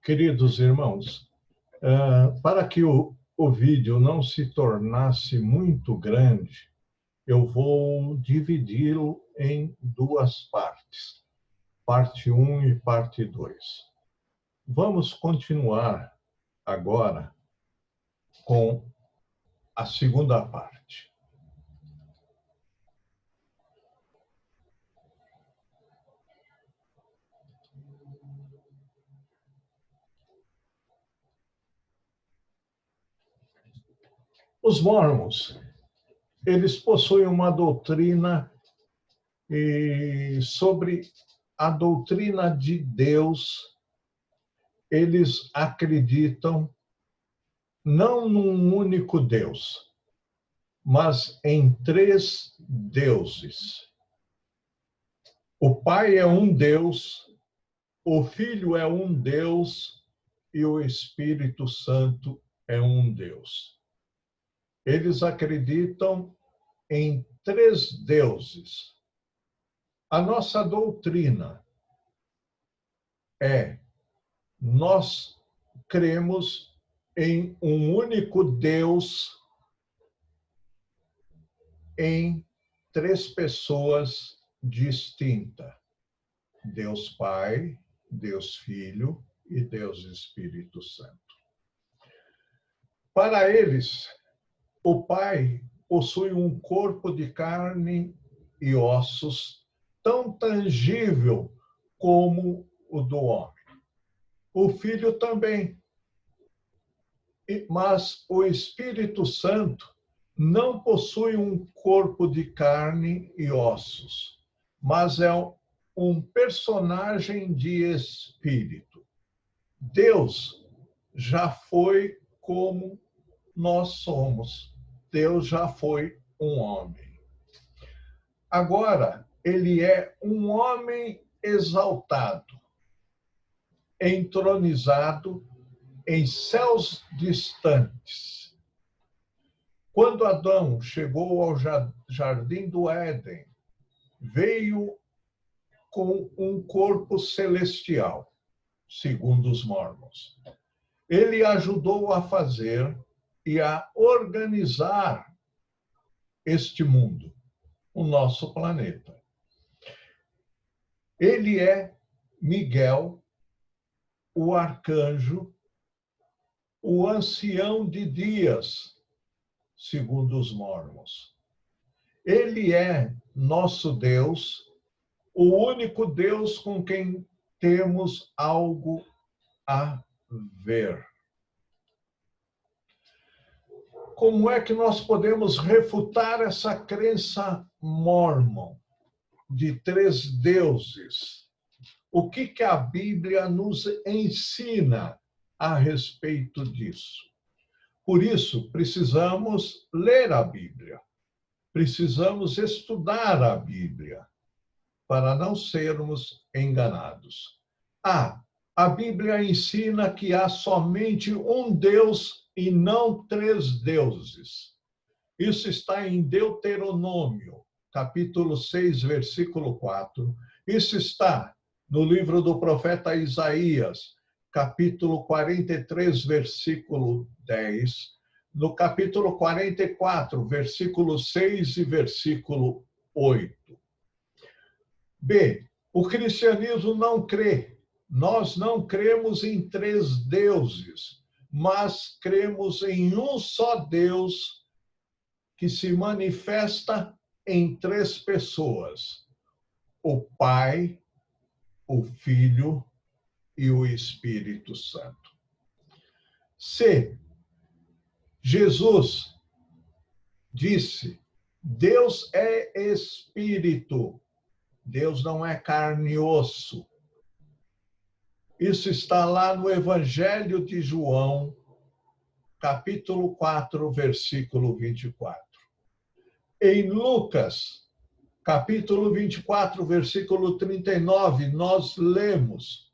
Queridos irmãos, para que o vídeo não se tornasse muito grande, eu vou dividi-lo em duas partes, parte 1 e parte 2. Vamos continuar agora com a segunda parte. Os Mormons, eles possuem uma doutrina sobre a doutrina de Deus. Eles acreditam não num único Deus, mas em três deuses. O Pai é um Deus, o Filho é um Deus e o Espírito Santo é um Deus. Eles acreditam em três deuses. A nossa doutrina nós cremos em um único Deus, em três pessoas distintas: Deus Pai, Deus Filho e Deus Espírito Santo. Para eles, o Pai possui um corpo de carne e ossos tão tangível como o do homem. O Filho também. Mas o Espírito Santo não possui um corpo de carne e ossos, mas é um personagem de espírito. Deus já foi como nós somos. Deus já foi um homem. Agora, ele é um homem exaltado, entronizado em céus distantes. Quando Adão chegou ao jardim do Éden, veio com um corpo celestial, segundo os Mormons. Ele ajudou a fazer e a organizar este mundo, o nosso planeta. Ele é Miguel, o arcanjo, o ancião de dias, segundo os Mormons. Ele é nosso Deus, o único Deus com quem temos algo a ver. Como é que nós podemos refutar essa crença mormon de três deuses? O que a Bíblia nos ensina a respeito disso? Por isso, precisamos ler a Bíblia, precisamos estudar a Bíblia, para não sermos enganados. A Bíblia ensina que há somente um Deus e não três deuses. Isso está em Deuteronômio, capítulo 6, versículo 4. Isso está no livro do profeta Isaías, capítulo 43, versículo 10. No capítulo 44, versículo 6 e versículo 8. B, o cristianismo não crê. Nós não cremos em três deuses, mas cremos em um só Deus que se manifesta em três pessoas: o Pai, o Filho e o Espírito Santo. C, Jesus disse: Deus é espírito, Deus não é carne e osso. Isso está lá no Evangelho de João, capítulo 4, versículo 24. Em Lucas, capítulo 24, versículo 39, nós lemos: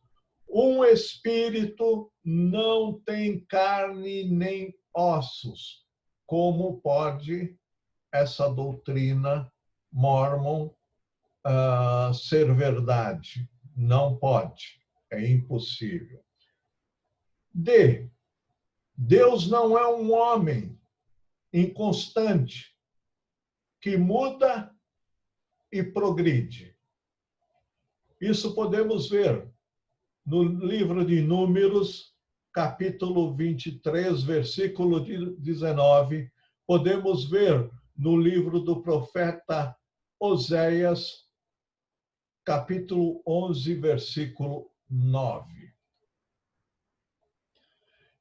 um espírito não tem carne nem ossos. Como pode essa doutrina mormon ser verdade? Não pode, é impossível. D. Deus não é um homem inconstante que muda e progride. Isso podemos ver no livro de Números, capítulo 23, versículo 19. Podemos ver no livro do profeta Oséias, capítulo 11, versículo 9.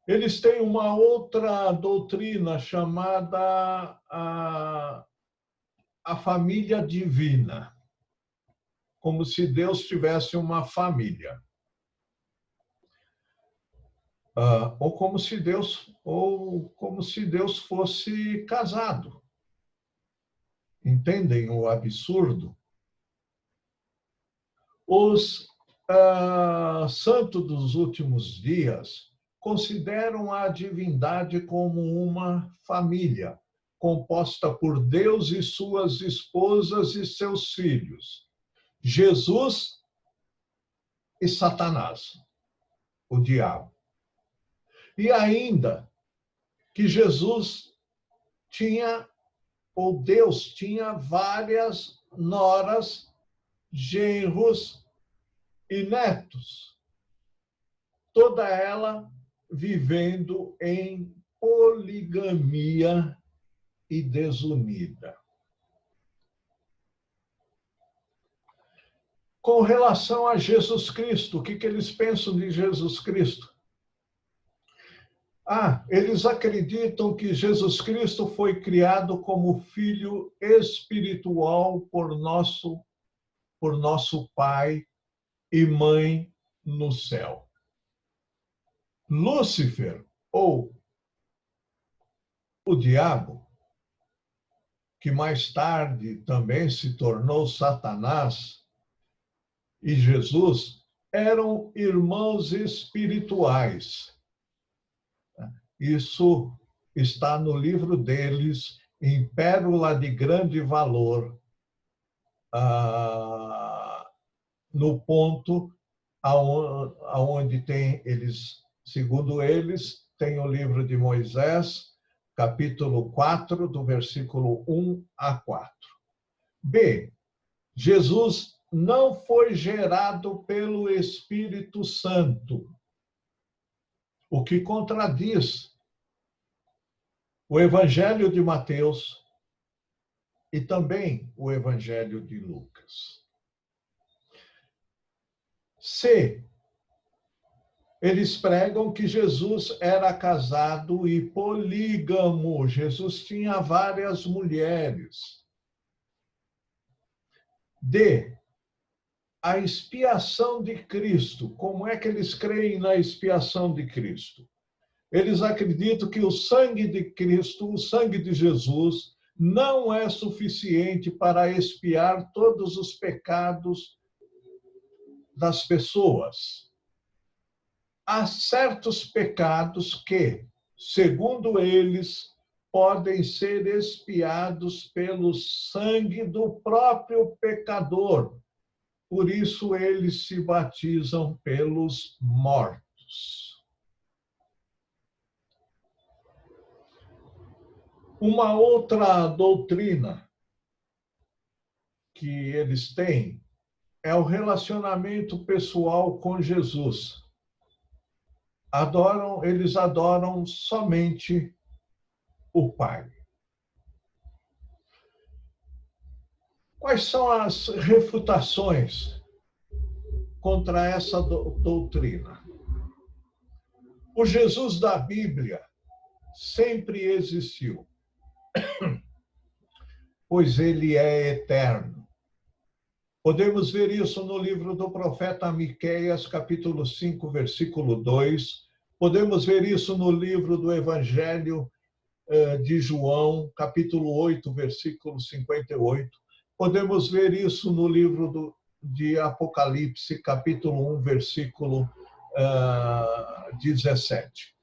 Eles têm uma outra doutrina chamada a família divina, como se Deus tivesse uma família. Ou como se Deus fosse casado. Entendem o absurdo? Os santos dos últimos dias consideram a divindade como uma família, composta por Deus e suas esposas e seus filhos, Jesus e Satanás, o diabo. E ainda que Jesus tinha, ou Deus tinha, várias noras, genros e netos, toda ela vivendo em poligamia e desunida. Com relação a Jesus Cristo, o que eles pensam de Jesus Cristo? Eles acreditam que Jesus Cristo foi criado como filho espiritual por nosso Pai e Mãe no céu. Lúcifer, ou o diabo, que mais tarde também se tornou Satanás, e Jesus, eram irmãos espirituais. Isso está no livro deles, em Pérola de Grande Valor, no ponto aonde tem eles, segundo eles, tem o livro de Moisés, capítulo 4, do versículo 1 a 4. B. Jesus não foi gerado pelo Espírito Santo, o que contradiz o Evangelho de Mateus e também o Evangelho de Lucas. C. Eles pregam que Jesus era casado e polígamo. Jesus tinha várias mulheres. D. A expiação de Cristo. Como é que eles creem na expiação de Cristo? Eles acreditam que o sangue de Cristo, o sangue de Jesus, não é suficiente para expiar todos os pecados das pessoas. Há certos pecados que, segundo eles, podem ser expiados pelo sangue do próprio pecador. Por isso, eles se batizam pelos mortos. Uma outra doutrina que eles têm é o relacionamento pessoal com Jesus. Eles adoram somente o Pai. Quais são as refutações contra essa doutrina? O Jesus da Bíblia sempre existiu, pois ele é eterno. Podemos ver isso no livro do profeta Miqueias, capítulo 5, versículo 2. Podemos ver isso no livro do Evangelho de João, capítulo 8, versículo 58. Podemos ver isso no livro de Apocalipse, capítulo 1, versículo 17.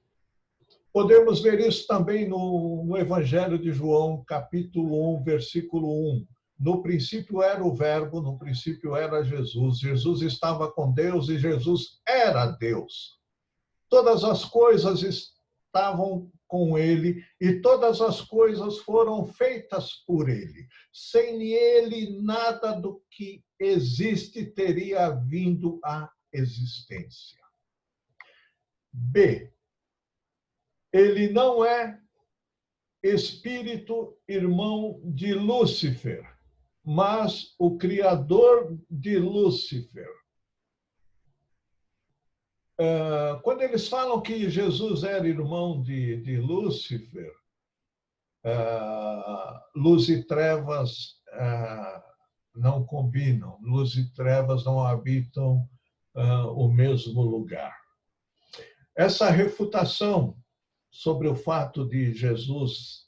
Podemos ver isso também no Evangelho de João, capítulo 1, versículo 1. No princípio era o Verbo, no princípio era Jesus. Jesus estava com Deus e Jesus era Deus. todas as coisas estavam com ele e todas as coisas foram feitas por ele. Sem ele, nada do que existe teria vindo à existência. B. Ele não é espírito irmão de Lúcifer, mas o criador de Lúcifer. Quando eles falam que Jesus era irmão de Lúcifer, luz e trevas não combinam, luz e trevas não habitam o mesmo lugar. Essa refutação sobre o fato de Jesus,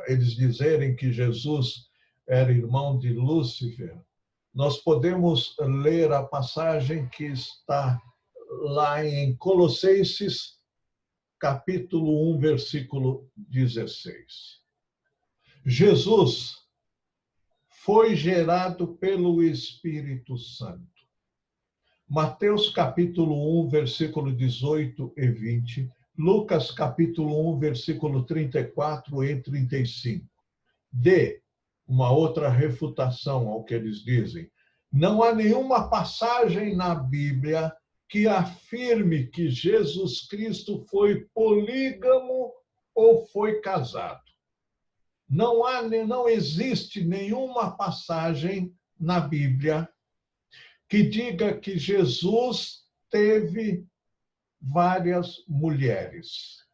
eles dizerem que Jesus era irmão de Lúcifer, nós podemos ler a passagem que está lá em Colossenses, capítulo 1, versículo 16. Jesus foi gerado pelo Espírito Santo. Mateus, capítulo 1, versículo 18 e 20. Lucas, capítulo 1, versículo 34 e 35. D. Uma outra refutação ao que eles dizem. Não há nenhuma passagem na Bíblia que afirme que Jesus Cristo foi polígamo ou foi casado. Não existe nenhuma passagem na Bíblia que diga que Jesus teve várias mulheres.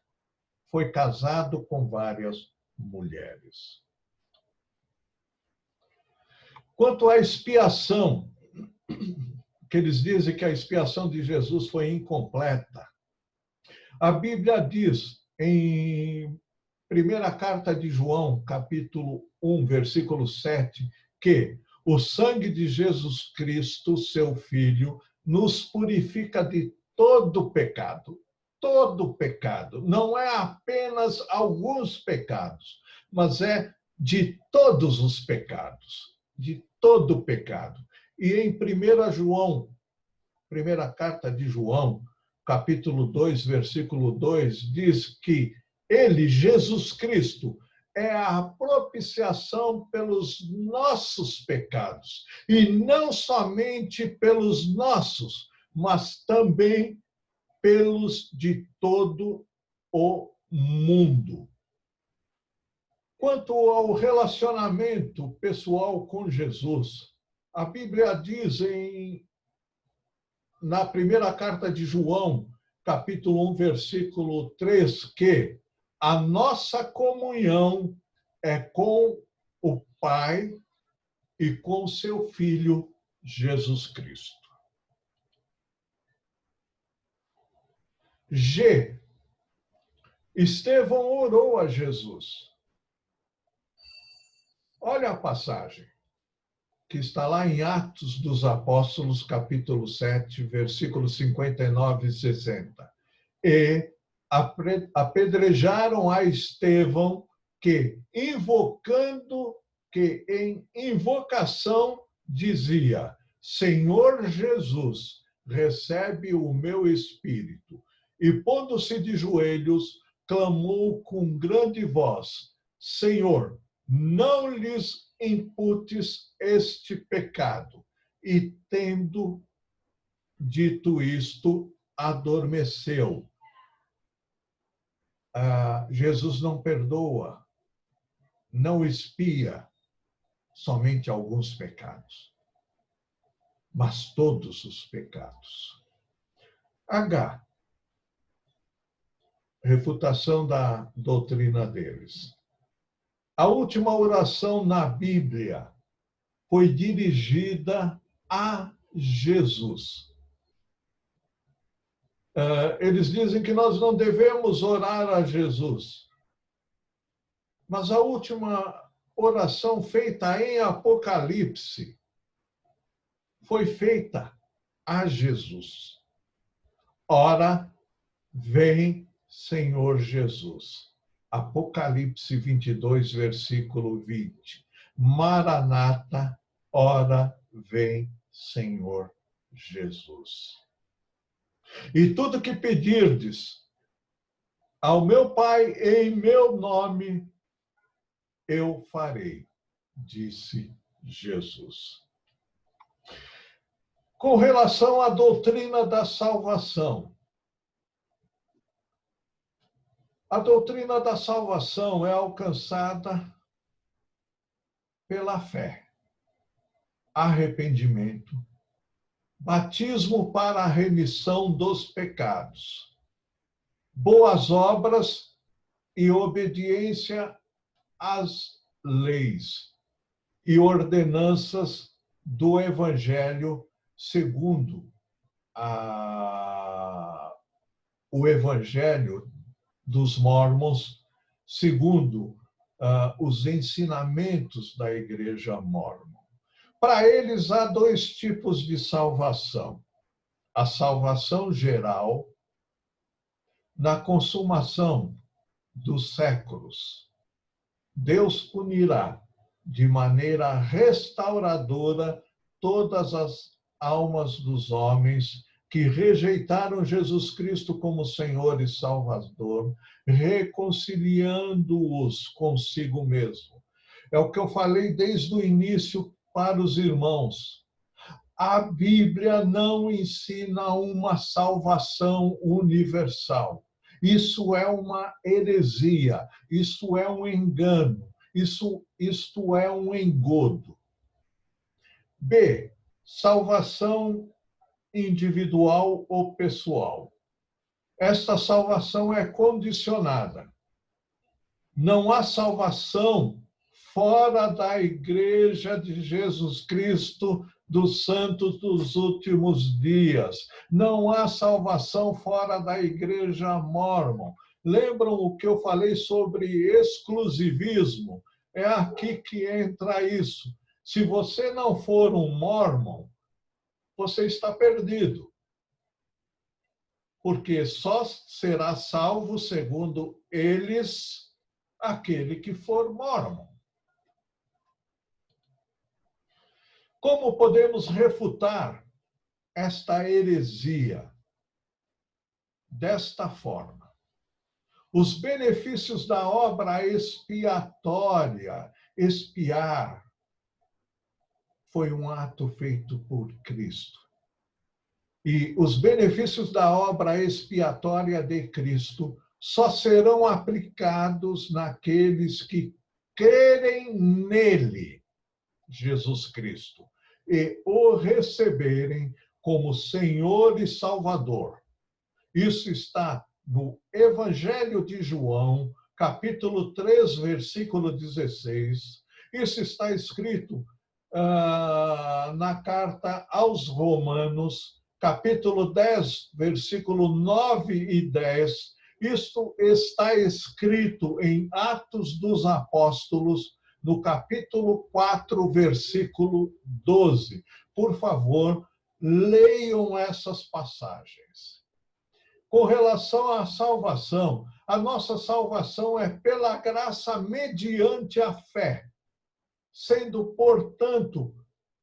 Foi casado com várias mulheres. Quanto à expiação, que eles dizem que a expiação de Jesus foi incompleta. A Bíblia diz, em primeira carta de João, capítulo 1, versículo 7, que o sangue de Jesus Cristo, seu Filho, nos purifica de todo pecado. Todo pecado. Não é apenas alguns pecados, mas é de todos os pecados. De todo pecado. E em 1 João, primeira carta de João, capítulo 2, versículo 2, diz que ele, Jesus Cristo, é a propiciação pelos nossos pecados. E não somente pelos nossos, mas também pelos de todo o mundo. Quanto ao relacionamento pessoal com Jesus, a Bíblia diz na primeira carta de João, capítulo 1, versículo 3, que a nossa comunhão é com o Pai e com seu Filho, Jesus Cristo. G. Estevão orou a Jesus. Olha a passagem que está lá em Atos dos Apóstolos, capítulo 7, versículos 59 e 60. E apedrejaram a Estevão, que, em invocação, dizia: Senhor Jesus, recebe o meu espírito. E, pondo-se de joelhos, clamou com grande voz: Senhor, não lhes imputes este pecado. E, tendo dito isto, adormeceu. Jesus não perdoa, não expia somente alguns pecados, mas todos os pecados. H. Refutação da doutrina deles. A última oração na Bíblia foi dirigida a Jesus. Eles dizem que nós não devemos orar a Jesus. Mas a última oração feita em Apocalipse foi feita a Jesus. Ora, vem, Senhor Jesus. Apocalipse 22, versículo 20. Maranata, ora vem, Senhor Jesus. E tudo que pedirdes ao meu Pai em meu nome, eu farei, disse Jesus. Com relação à doutrina da salvação, a doutrina da salvação é alcançada pela fé, arrependimento, batismo para a remissão dos pecados, boas obras e obediência às leis e ordenanças do Evangelho segundo o Evangelho dos Mormons, segundo os ensinamentos da Igreja Mórmon. Para eles, há dois tipos de salvação. A salvação geral, na consumação dos séculos, Deus punirá de maneira restauradora todas as almas dos homens que rejeitaram Jesus Cristo como Senhor e Salvador, reconciliando-os consigo mesmo. É o que eu falei desde o início para os irmãos. A Bíblia não ensina uma salvação universal. Isso é uma heresia, isso é um engano, isto é um engodo. B, salvação individual ou pessoal. Esta salvação é condicionada. Não há salvação fora da Igreja de Jesus Cristo dos santos dos últimos dias. Não há salvação fora da Igreja Mórmon. Lembram o que eu falei sobre exclusivismo? É aqui que entra isso. Se você não for um Mórmon, você está perdido. Porque só será salvo, segundo eles, aquele que for Mórmon. Como podemos refutar esta heresia? Desta forma. Os benefícios da obra expiatória, expiar, foi um ato feito por Cristo. E os benefícios da obra expiatória de Cristo só serão aplicados naqueles que crerem nele, Jesus Cristo, e o receberem como Senhor e Salvador. Isso está no Evangelho de João, capítulo 3, versículo 16. Isso está escrito na carta aos Romanos, capítulo 10, versículo 9 e 10. Isto está escrito em Atos dos Apóstolos, no capítulo 4, versículo 12. Por favor, leiam essas passagens. Com relação à salvação, a nossa salvação é pela graça mediante a fé, sendo, portanto,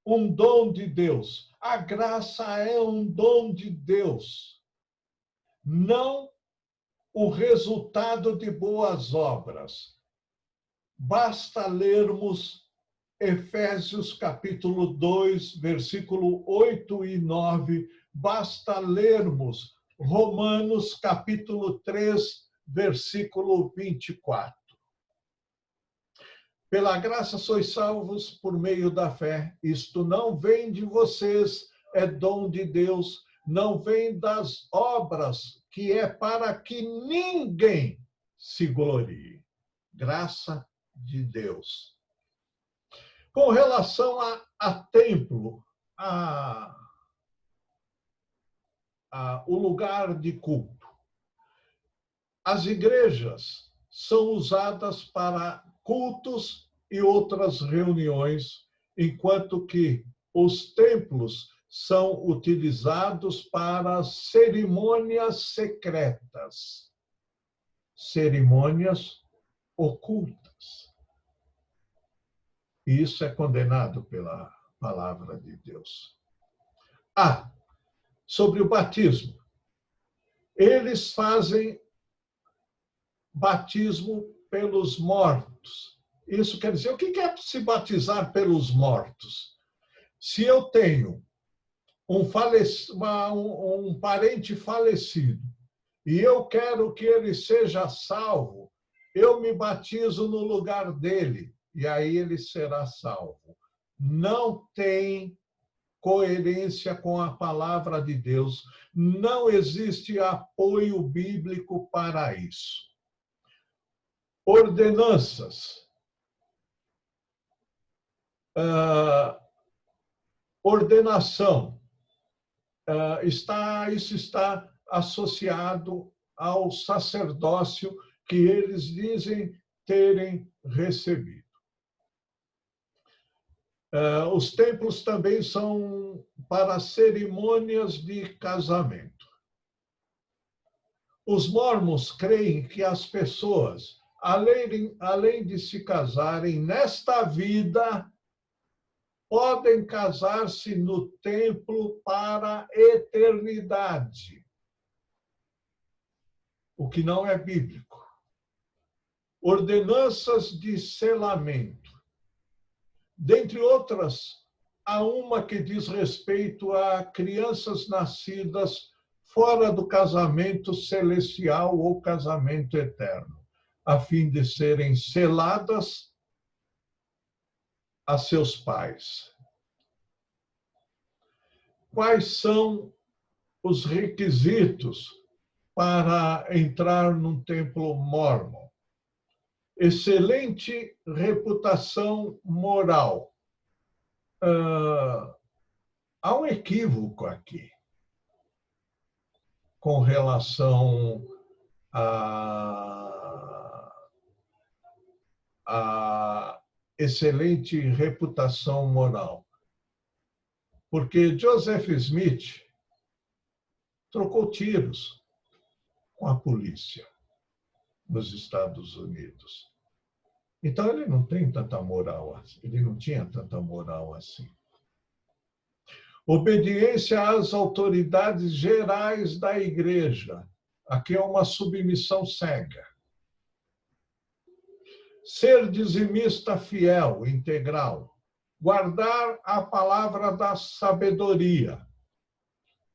um dom de Deus. A graça é um dom de Deus, não o resultado de boas obras. Basta lermos Efésios capítulo 2, versículo 8 e 9, basta lermos Romanos capítulo 3, versículo 24. Pela graça sois salvos por meio da fé. Isto não vem de vocês, é dom de Deus, não vem das obras, que é para que ninguém se glorie. Graça de Deus. Com relação a templo, o lugar de culto, as igrejas são usadas para cultos e outras reuniões, enquanto que os templos são utilizados para cerimônias secretas, cerimônias ocultas. E isso é condenado pela palavra de Deus. Sobre o batismo. eles fazem batismo pelos mortos. Isso quer dizer, o que é se batizar pelos mortos? Se eu tenho um parente falecido e eu quero que ele seja salvo, eu me batizo no lugar dele e aí ele será salvo. Não tem coerência com a palavra de Deus. Não existe apoio bíblico para isso. Ordenanças. Ordenação. Isso está associado ao sacerdócio que eles dizem terem recebido. Os templos também são para cerimônias de casamento. Os mormons creem que as pessoas, além de se casarem nesta vida, podem casar-se no templo para a eternidade, o que não é bíblico. Ordenanças de selamento. Dentre outras, há uma que diz respeito a crianças nascidas fora do casamento celestial ou casamento eterno, a fim de serem seladas a seus pais. Quais são os requisitos para entrar num templo mórmon? Excelente reputação moral. Há um equívoco aqui com relação a excelente reputação moral. Porque Joseph Smith trocou tiros com a polícia nos Estados Unidos. Então, ele não tem tanta moral assim. Ele não tinha tanta moral assim. Obediência às autoridades gerais da igreja. Aqui é uma submissão cega. Ser dizimista fiel, integral. Guardar a palavra da sabedoria.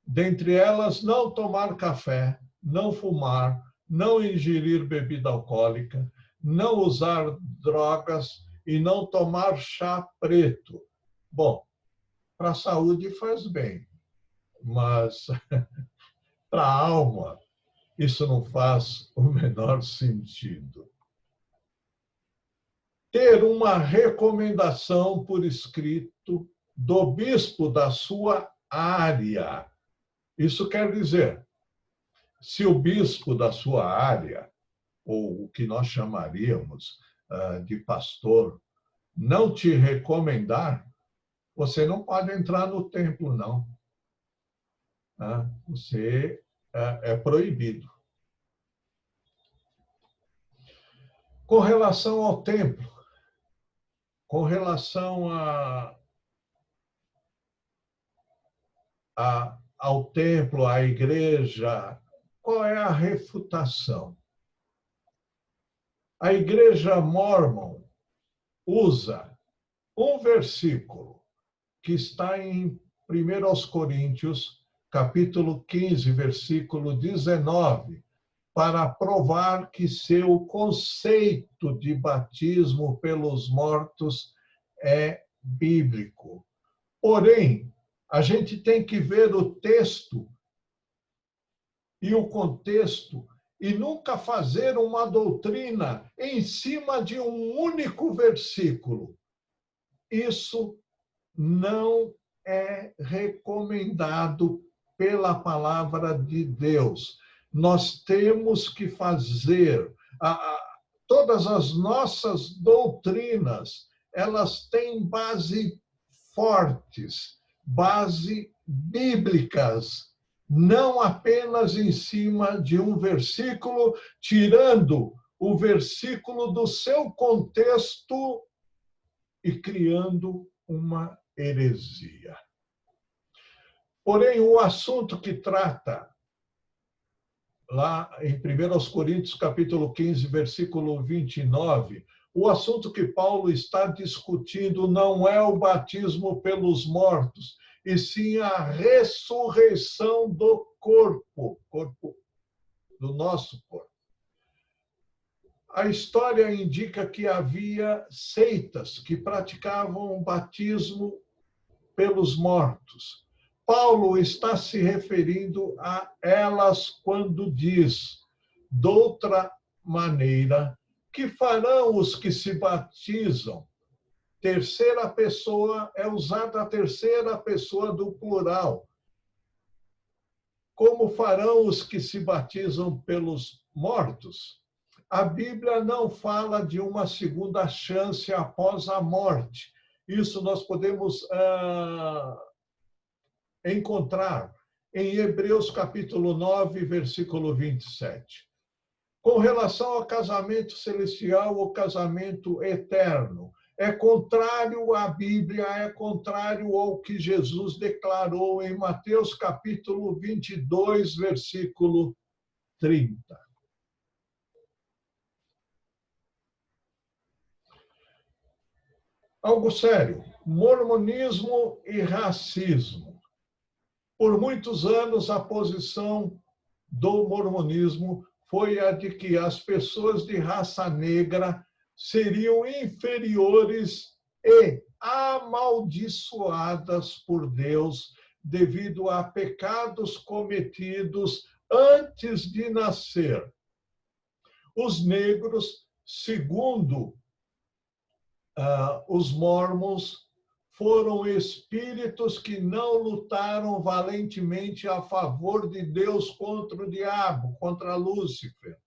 Dentre elas, não tomar café, não fumar, não ingerir bebida alcoólica, não usar drogas e não tomar chá preto. Bom, para a saúde faz bem, mas para a alma isso não faz o menor sentido. Ter uma recomendação por escrito do bispo da sua área. Isso quer dizer, se o bispo da sua área, ou o que nós chamaríamos de pastor, não te recomendar, você não pode entrar no templo, não. Você é proibido. Com relação ao templo, com relação ao templo, à igreja, qual é a refutação? A igreja mórmon usa um versículo que está em 1 Coríntios, capítulo 15, versículo 19, para provar que seu conceito de batismo pelos mortos é bíblico. Porém, a gente tem que ver o texto e o contexto e nunca fazer uma doutrina em cima de um único versículo. Isso não é recomendado pela palavra de Deus. Nós temos que fazer todas as nossas doutrinas, elas têm base fortes, base bíblicas, não apenas em cima de um versículo, tirando o versículo do seu contexto e criando uma heresia. Porém, o assunto que trata lá em 1 Coríntios, capítulo 15, versículo 29, o assunto que Paulo está discutindo não é o batismo pelos mortos, e sim a ressurreição do corpo do nosso corpo. A história indica que havia seitas que praticavam o batismo pelos mortos. Paulo está se referindo a elas quando diz, doutra maneira, que farão os que se batizam? Terceira pessoa, é usada a terceira pessoa do plural. Como farão os que se batizam pelos mortos? A Bíblia não fala de uma segunda chance após a morte. Isso nós podemos encontrar em Hebreus capítulo 9, versículo 27. Com relação ao casamento celestial ou casamento eterno, é contrário à Bíblia, é contrário ao que Jesus declarou em Mateus capítulo 22, versículo 30. Algo sério, mormonismo e racismo. Por muitos anos, a posição do mormonismo foi a de que as pessoas de raça negra seriam inferiores e amaldiçoadas por Deus devido a pecados cometidos antes de nascer. Os negros, segundo os mormons, foram espíritos que não lutaram valentemente a favor de Deus contra o diabo, contra Lúcifer.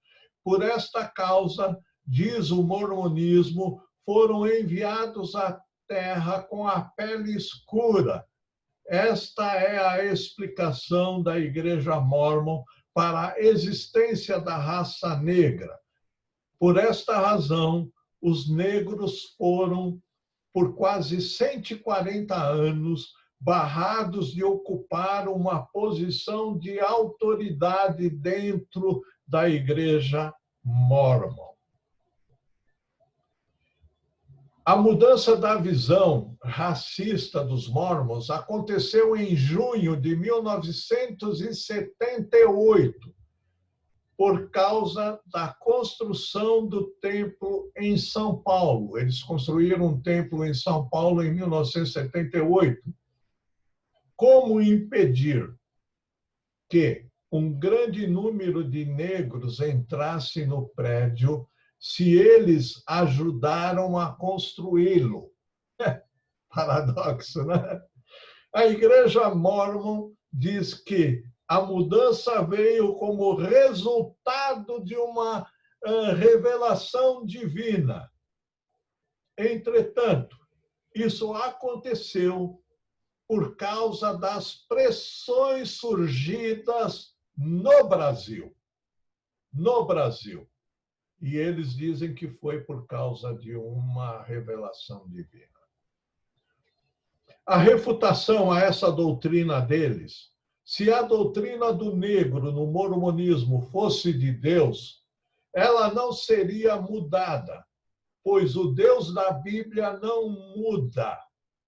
Por esta causa, diz o mormonismo, foram enviados à terra com a pele escura. Esta é a explicação da Igreja Mórmon para a existência da raça negra. Por esta razão, os negros foram, por quase 140 anos, barrados de ocupar uma posição de autoridade dentro da Igreja Mórmon. A mudança da visão racista dos mormons aconteceu em junho de 1978, por causa da construção do templo em São Paulo. Eles construíram um templo em São Paulo em 1978. Como impedir que um grande número de negros entrasse no prédio se eles ajudaram a construí-lo? Paradoxo, né? A Igreja Mórmon diz que a mudança veio como resultado de uma revelação divina. Entretanto, isso aconteceu por causa das pressões surgidas no Brasil. No Brasil. E eles dizem que foi por causa de uma revelação divina. A refutação a essa doutrina deles, se a doutrina do negro no mormonismo fosse de Deus, ela não seria mudada, pois o Deus da Bíblia não muda,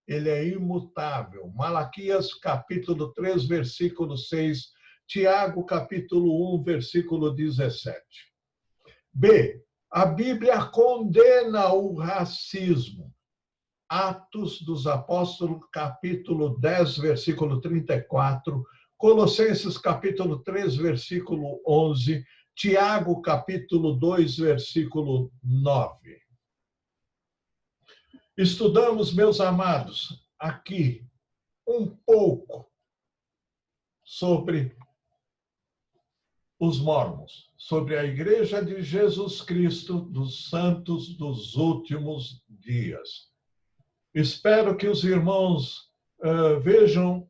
ele é imutável. Malaquias capítulo 3, versículo 6, Tiago capítulo 1, versículo 17. B. A Bíblia condena o racismo. Atos dos Apóstolos, capítulo 10, versículo 34, Colossenses, capítulo 3, versículo 11, Tiago, capítulo 2, versículo 9. Estudamos, meus amados, aqui um pouco sobre os mormons, sobre a Igreja de Jesus Cristo dos Santos dos Últimos Dias. Espero que os irmãos vejam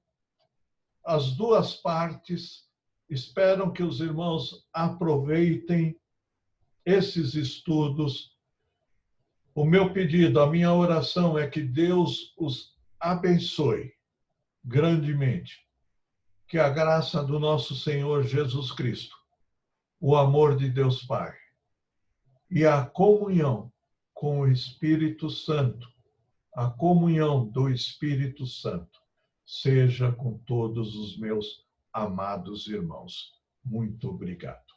as duas partes, espero que os irmãos aproveitem esses estudos. O meu pedido, a minha oração é que Deus os abençoe grandemente, que a graça do nosso Senhor Jesus Cristo, o amor de Deus Pai e a comunhão com o Espírito Santo, a comunhão do Espírito Santo, seja com todos os meus amados irmãos. Muito obrigado.